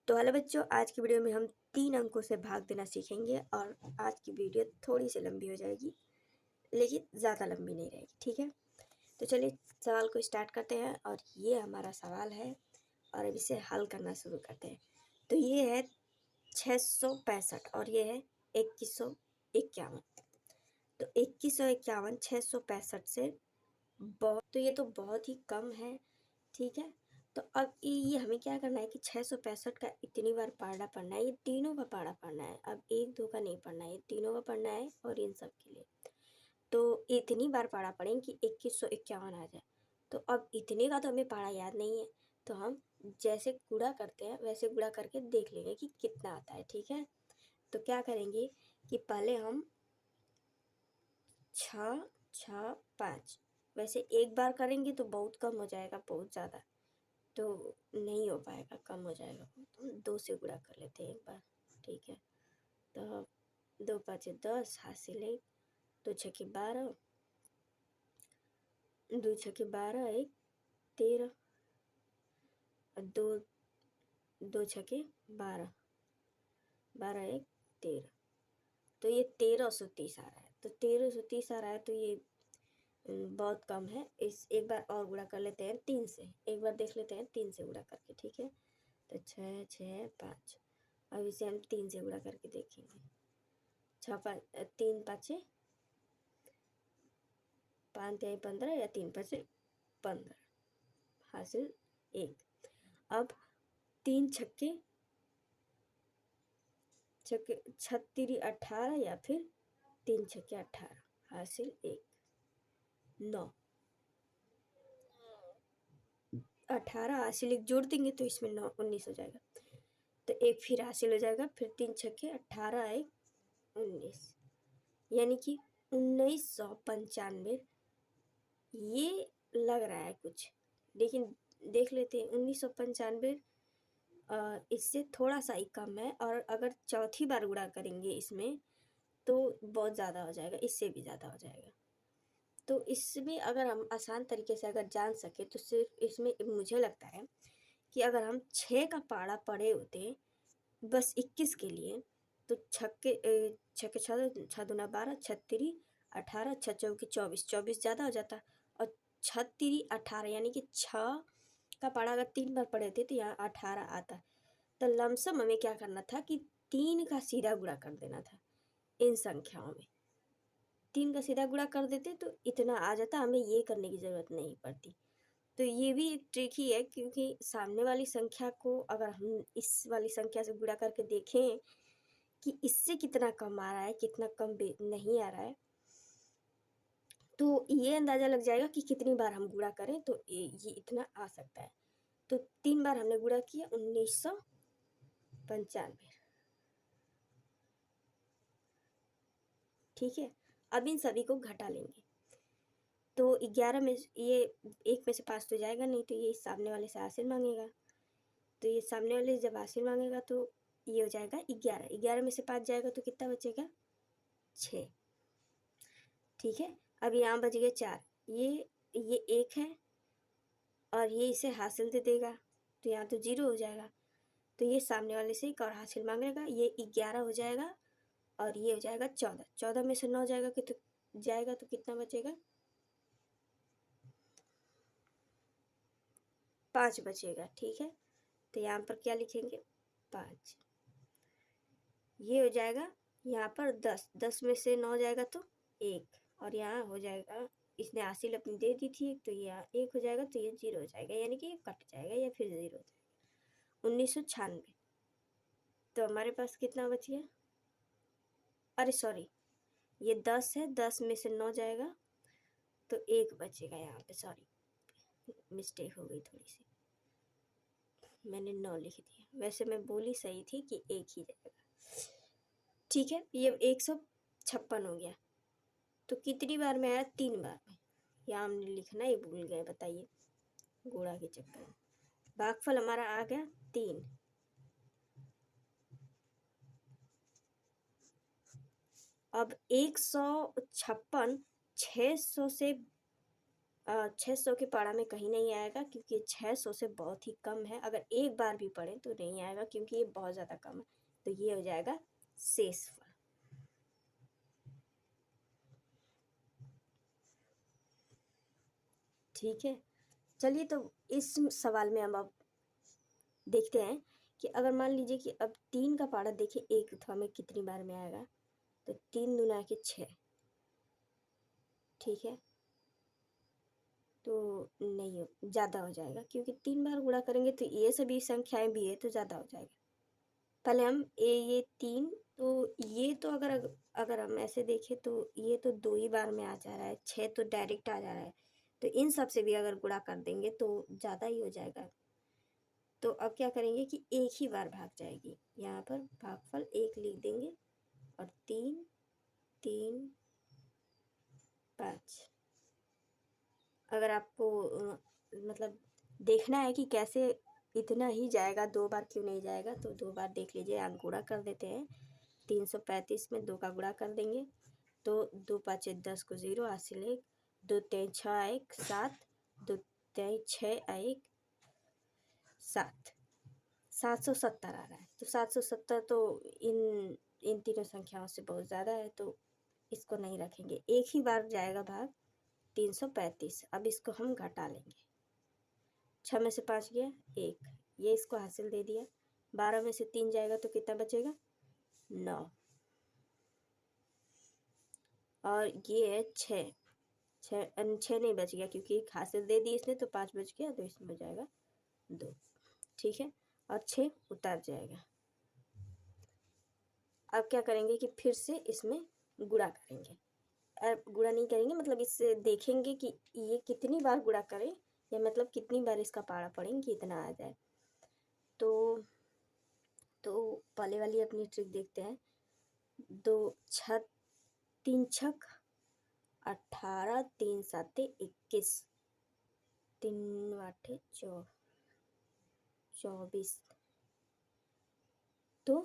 तो हेलो बच्चों, आज की वीडियो में हम 3 अंकों से भाग देना सीखेंगे और आज की वीडियो थोड़ी सी लंबी हो जाएगी लेकिन ज़्यादा लंबी नहीं रहेगी। ठीक है, तो चलिए सवाल को स्टार्ट करते हैं और ये हमारा सवाल है और अब इसे हल करना शुरू करते हैं। तो ये है 665 और ये है 2151। तो 2151 665 से बहुत, तो ये तो बहुत ही कम है। ठीक है, तो अब ये हमें क्या करना है कि 665 का इतनी बार पढ़ना पड़ना है, ये तीनों का पढ़ना पड़ना है। अब एक दो का नहीं पढ़ना है, ये तीनों का पढ़ना है और इन सब के लिए तो इतनी बार पढ़ा पड़ेंगे कि 2151 आ जाए। तो अब इतने का तो हमें पढ़ा याद नहीं है, तो हम जैसे गुणा करते हैं वैसे गुणा करके देख लेंगे कि कितना आता है। ठीक है, तो क्या करेंगे कि पहले हम 6 6 5, वैसे एक बार करेंगे तो बहुत कम हो जाएगा, बहुत ज़्यादा तो नहीं हो पाएगा, कम हो जाएगा। तो 2 से गुणा कर लेते हैं एक बार। ठीक है, तो 2 5 10 हासिल 1, 2 6 12, 2 6 12 1 13 और 2 2 6 12 12 1 13। तो ये 1330 आ रहा है। तो 1330 आ रहा है तो ये बहुत कम है। इस एक बार और गुणा कर लेते हैं 3 से, एक बार देख लेते हैं 3 से गुणा करके। ठीक है, तो 6 6 5, अब इसे हम 3 से गुणा करके देखेंगे। 6 5 3 5 5 3 15 या 3 5 15 हासिल 1। अब 3 छक्के 36 18 या फिर 3 छक्के 18 हासिल 1 9। 18 हासिल 1 जोड़ देंगे तो इसमें 9 19 हो जाएगा। तो एक फिर हासिल हो जाएगा, फिर 3 छक्के 18 1 19, यानी कि 1995। ये लग रहा है कुछ, लेकिन देख लेते हैं। 1995 इससे थोड़ा सा ही कम है और अगर चौथी बार गुणा करेंगे इसमें तो बहुत ज़्यादा हो जाएगा, इससे भी ज़्यादा हो जाएगा। तो इसमें अगर हम आसान तरीके से अगर जान सके तो सिर्फ इसमें मुझे लगता है कि अगर हम 6 का पारा पढ़े होते बस 21 के लिए, तो छक्के 6 दूना 12 36 18 6 चौके 24 24 ज़्यादा हो जाता और 36 18 यानी कि 6 का पारा अगर 3 बार पढ़े थे तो यहाँ 18 आता। तो लमसम हमें क्या करना था कि 3 का सीधा गुणा कर देना था। इन संख्याओं में 3 का सीधा गुणा कर देते तो इतना आ जाता, हमें ये करने की ज़रूरत नहीं पड़ती। तो ये भी एक ट्रिक ही है, क्योंकि सामने वाली संख्या को अगर हम इस वाली संख्या से गुणा करके देखें कि इससे कितना कम आ रहा है, कितना कम नहीं आ रहा है, तो ये अंदाज़ा लग जाएगा कि कितनी बार हम गुणा करें तो ये इतना आ सकता है। तो 3 बार हमने गुणा किया 1995। ठीक है, अब इन सभी को घटा लेंगे तो 11 में ये 1 में से 5 तो जाएगा नहीं, तो ये सामने वाले से हासिल मांगेगा। तो ये सामने वाले से जब हासिल मांगेगा तो ये हो जाएगा 11। 11 में से 5 जाएगा तो कितना बचेगा 6। ठीक है, अब यहाँ बच गए 4। ये 1 है और ये इसे हासिल दे देगा तो यहाँ तो 0 हो जाएगा। तो ये सामने वाले से एक और हासिल मांगेगा, ये 11 हो जाएगा और ये हो जाएगा 14। 14 में से 9 जाएगा कि तो जाएगा तो कितना बचेगा 5 बचेगा। ठीक है, तो यहाँ पर क्या लिखेंगे 5। ये हो जाएगा यहाँ पर 10। 10 में से 9 जाएगा तो 1 और यहाँ हो जाएगा, इसने हासिल अपनी दे दी थी तो यहाँ 1 हो जाएगा तो ये 0 हो जाएगा, यानी कि ये कट जाएगा या फिर 0 हो जाएगा। 1996। तो हमारे पास कितना बच गया, अरे सॉरी ये 10 है, 10 में से 9 जाएगा तो 1 बचेगा यहाँ पे। सॉरी मिस्टेक हो गई थोड़ी सी, मैंने 9 लिख दिया, वैसे मैं बोली सही थी कि 1 ही जाएगा। ठीक है, ये 156 हो गया। तो कितनी बार में आया 3 बार में, यहाँ हमने लिखना ही भूल गए, बताइए गुणा के चक्कर में। भागफल हमारा आ गया 3। अब 156 600 से 600 के पारा में कहीं नहीं आएगा, क्योंकि 600 से बहुत ही कम है। अगर एक बार भी पढ़ें तो नहीं आएगा, क्योंकि ये बहुत ज़्यादा कम है। तो ये हो जाएगा शेषफल। ठीक है, चलिए तो इस सवाल में हम अब देखते हैं कि अगर मान लीजिए कि अब 3 का पारा देखिए एक था में कितनी बार में आएगा, तो 3 दूना के 6। ठीक है, तो नहीं ज़्यादा हो जाएगा, क्योंकि 3 बार गुणा करेंगे तो ये सभी संख्याएं भी है तो ज़्यादा हो जाएगा। पहले हम ये 3, तो ये तो अगर हम ऐसे देखें तो ये तो 2 ही बार में आ जा रहा है, 6 तो डायरेक्ट आ जा रहा है, तो इन सब से भी अगर गुणा कर देंगे तो ज़्यादा ही हो जाएगा। तो अब क्या करेंगे कि एक ही बार भाग जाएगी, यहाँ पर भागफल 1 लिख देंगे और 3 3 5। अगर आपको मतलब देखना है कि कैसे इतना ही जाएगा, 2 बार क्यों नहीं जाएगा, तो 2 बार देख लीजिए। आप गुणा कर देते हैं, 335 में 2 का गुणा कर देंगे तो 2 5 10 को 0 हासिल 1, 2 3 6 1 7, 2 3 6 1 7, 770 आ रहा है। तो 770 तो इन तीनों संख्याओं से बहुत ज़्यादा है, तो इसको नहीं रखेंगे। एक ही बार जाएगा भाग 335। अब इसको हम घटा लेंगे, 6 में से 5 गया 1, ये इसको हासिल दे दिया। 12 में से 3 जाएगा तो कितना बचेगा 9, और ये है 6 नहीं बच गया, क्योंकि एक हासिल दे दी इसने, तो 5 बच गया, तो इसमें हो जाएगा 2। ठीक है, और 6 उतार जाएगा। अब क्या करेंगे कि फिर से इसमें गुणा करेंगे। गुणा नहीं करेंगे, मतलब इससे देखेंगे कि ये कितनी बार गुणा करें, या मतलब कितनी बार इसका पारा पड़ेंगे कि इतना आ जाए। तो पहले वाली अपनी ट्रिक देखते हैं। 3 छक 18, 3 7 21, 3 8 24, तो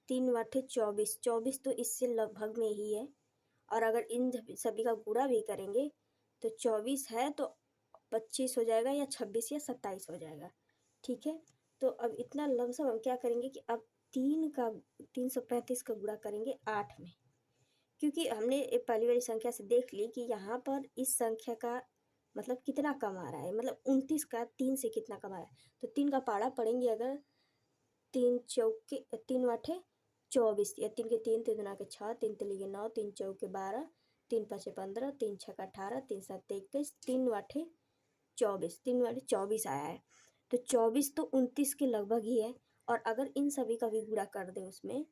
3 8 24, 24 तो इससे लगभग में ही है। और अगर इन सभी का गुणा भी करेंगे तो 24 है तो 25 हो जाएगा, या 26 या 27 हो जाएगा। ठीक है, तो अब इतना लमसम हम क्या करेंगे कि अब 335 का गुणा करेंगे 8 में, क्योंकि हमने पहली वाली संख्या से देख ली कि यहाँ पर इस संख्या का मतलब कितना कम आ रहा है, मतलब 29 का 3 से कितना कम आ रहा है। तो 3 का पारा पड़ेंगे अगर 3 चौके 3 आठे 24, या 3 के 3 3 दूना के 6, 3 तिली के 9, 3 चौके 12, 3 पाँचे 15, 3 छक्का 18, 3 7 21, 3 आठे 24, 3 आठे 24 आया है। तो 24 तो 29 के लगभग ही है। और अगर इन सभी का भी गुणा कर दें उसमें,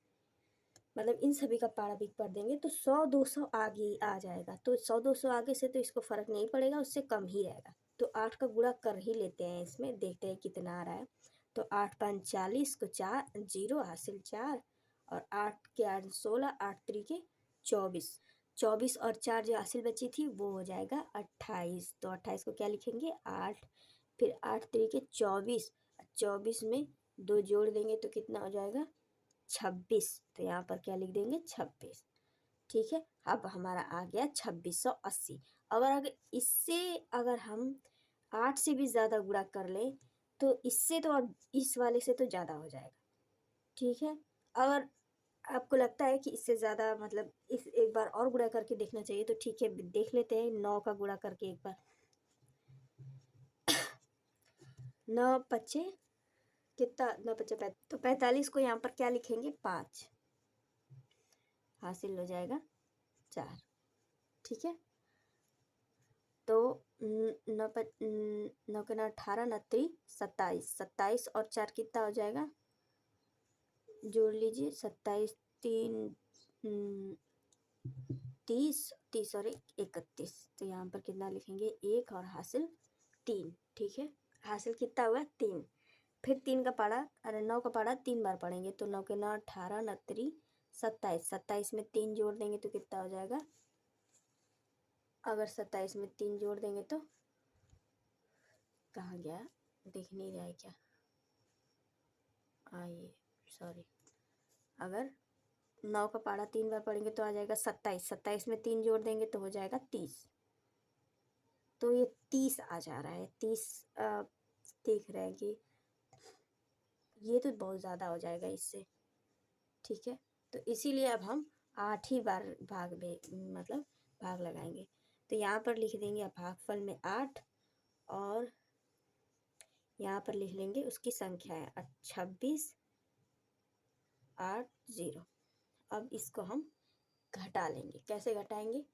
मतलब इन सभी का पारा भी कर देंगे, तो 100 200 आगे आ जाएगा। तो 100 200 आगे से तो इसको फर्क नहीं पड़ेगा, उससे कम ही रहेगा। तो 8 का गुणा कर ही लेते हैं, इसमें देखते हैं कितना आ रहा है। तो 8 5 40 को 4 0 हासिल 4, और 8 के 8 16, 8 3 24, 24 और 4 जो हासिल बची थी वो हो जाएगा 28। तो 28 को क्या लिखेंगे 8, फिर 8 3 24, 24 में 2 जोड़ देंगे तो कितना हो जाएगा 26। तो यहाँ पर क्या लिख देंगे 26। ठीक है, अब हमारा आ गया 2680। अगर इससे अगर हम 8 से भी ज़्यादा गुणा कर लें तो इससे तो अब इस वाले से तो ज़्यादा हो जाएगा। ठीक है, अगर आपको लगता है कि इससे ज़्यादा मतलब इस एक बार और गुणा करके देखना चाहिए, तो ठीक है देख लेते हैं। 9 का गुणा करके एक बार 9 पच्चे कितना, 9 पच्चे 45, तो 45 को यहाँ पर क्या लिखेंगे 5, हासिल हो जाएगा 4। ठीक है, तो 9 के 9 18 29 27, 27 और 4 कितना हो जाएगा, जोड़ लीजिए 27 3 30, 30 और 31। तो यहाँ पर कितना लिखेंगे 1 और हासिल 3। ठीक है, हासिल कितना हुआ 3। फिर 3 का पारा, अरे 9 का पारा 3 बार पढ़ेंगे, तो 9 के 9 18 29 27, 27 में 3 जोड़ देंगे तो कितना हो जाएगा, अगर 27 में 3 जोड़ देंगे तो कहाँ गया, देख नहीं रहा है क्या, ये सॉरी, अगर 9 का पारा 3 बार पढ़ेंगे तो आ जाएगा 27, 27 में 3 जोड़ देंगे तो हो जाएगा 30। तो ये 30 आ जा रहा है। 30 देख रहे हैं कि ये तो बहुत ज़्यादा हो जाएगा इससे, ठीक है। तो इसीलिए अब हम 8 ही बार भाग में मतलब भाग लगाएंगे। तो यहाँ पर लिख देंगे भागफल में 8 और यहाँ पर लिख लेंगे उसकी संख्या है 26 8 0। अब इसको हम घटा लेंगे। कैसे घटाएंगे?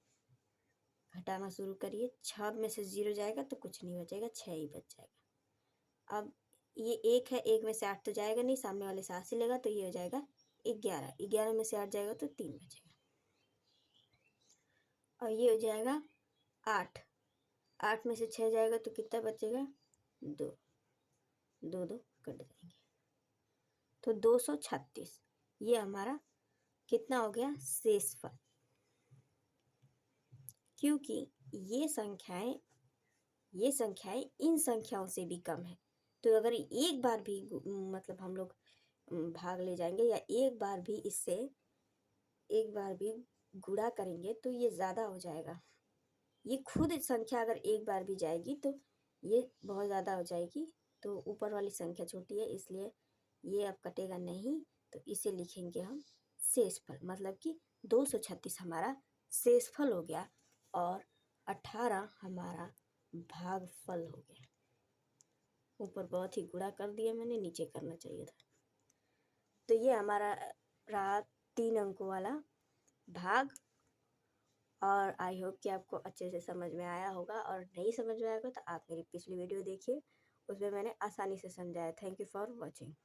घटाना शुरू करिए। 6 में से 0 जाएगा तो कुछ नहीं बचेगा, 6 ही बच जाएगा। अब ये 1 है, 1 में से 8 तो जाएगा नहीं, सामने वाले से 8 से लेगा तो ये हो जाएगा 11। 11 में से 8 जाएगा तो 3 बचेगा और ये हो जाएगा 8। 8 में से 6 जाएगा तो कितना बचेगा? 2। 2 2 कट जाएंगे तो 236। ये हमारा कितना हो गया? शेषफल। क्योंकि ये संख्याएं इन संख्याओं से भी कम है, तो अगर एक बार भी मतलब हम लोग भाग ले जाएंगे या एक बार भी गुणा करेंगे तो ये ज़्यादा हो जाएगा। ये खुद संख्या अगर एक बार भी जाएगी तो ये बहुत ज़्यादा हो जाएगी। तो ऊपर वाली संख्या छोटी है इसलिए ये अब कटेगा नहीं, तो इसे लिखेंगे हम शेषफल। मतलब कि 236 हमारा शेषफल हो गया और 18 हमारा भागफल हो गया। ऊपर बहुत ही गुणा कर दिया मैंने, नीचे करना चाहिए था। तो ये हमारा रहा 3 अंकों वाला भाग। और आई होप कि आपको अच्छे से समझ में आया होगा, और नहीं समझ में आएगा तो आप मेरी पिछली वीडियो देखिए, उसमें मैंने आसानी से समझाया। Thank you for watching.